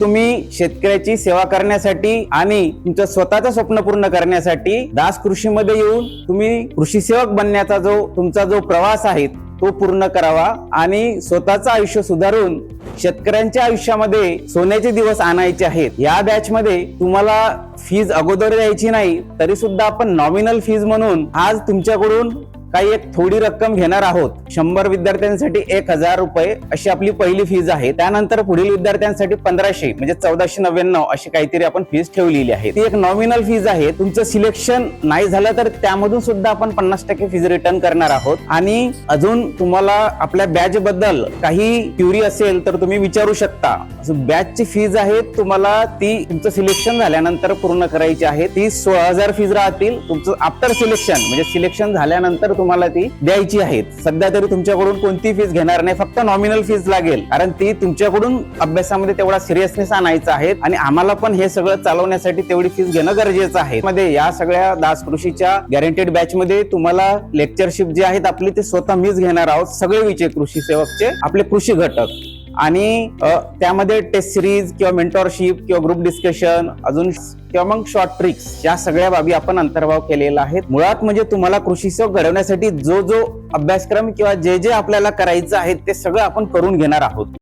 तुम्ही शेतकऱ्याची सेवा करण्यासाठी आणि तुमचं स्वतःचं स्वप्न पूर्ण करण्यासाठी दास कृषीमध्ये येऊन तुम्ही कृषी सेवक बनण्याचा तुमचा जो प्रवास आहे तो पूर्ण करावा आणि स्वतःचं आयुष्य सुधारून शेतकऱ्यांच्या आयुष्यामध्ये सोन्याचे दिवस आणायचे आहेत। या बॅच मध्ये तुम्हाला फीज अगोदर द्यायची नाही, तरी सुद्धा आपण नॉमिनल फीज म्हणून आज तुमच्याकडून काही एक थोडी रक्कम घेणार आहोत। 100 विद्यार्थ्यांसाठी 1000 रुपये अशी आपली पहिली फीज आहे। त्यानंतर पुढील विद्यार्थ्यांसाठी 1500 म्हणजे 1499 अशी काहीतरी आपण फीज ठेवलेली आहे। ती एक नॉमिनल फीज आहे। तुमचं सिलेक्शन नाही झालं तर त्यामधून सुद्धा आपण 50% फीज रिटर्न करणार आहोत। आणि अजून तुम्हाला आपल्या बॅच बद्दल काही क्युरी असेल तर तुम्ही विचारू शकता। बॅचची फीज आहे तुम्हाला ती तुमचं सिलेक्शन झाल्यानंतर पूर्ण करायची आहे। ती 16000 फीज राहतील। तुमचं आफ्टर सिलेक्शन म्हणजे सिलेक्शन झाल्यानंतर तुम्हाला ती द्यायची आहे। सध्या तरी तुमच्याकडून कोणती फीज घेणार नाही, फक्त नॉमिनल फीज लागेल, कारण ती तुमच्याकडून अभ्यासामध्ये तेवढा सिरियसनेस आणायचा आहे आणि आम्हाला पण हे सगळं चालवण्यासाठी तेवढी फीज घेणं गरजेचं आहे। मध्ये या सगळ्या दास कृषीच्या गॅरंटेड बॅच मध्ये तुम्हाला लेक्चरशिप जे आहेत आपली ते स्वतः मीच घेणार आहोत। सगळे विषय कृषी सेवकचे आपले कृषी घटक आणि त्यामध्ये टेस्ट सिरीज किंवा मेंटॉरशिप किंवा ग्रुप डिस्कशन अजून किंवा मग शॉर्ट ट्रिक्स या सगळ्या बाबी आपण अंतर्भाव केलेला आहे। मुळात म्हणजे तुम्हाला कृषी सेवक घडवण्यासाठी जो अभ्यासक्रम किंवा जे आपल्याला करायचं आहे ते सगळं आपण करून घेणार आहोत।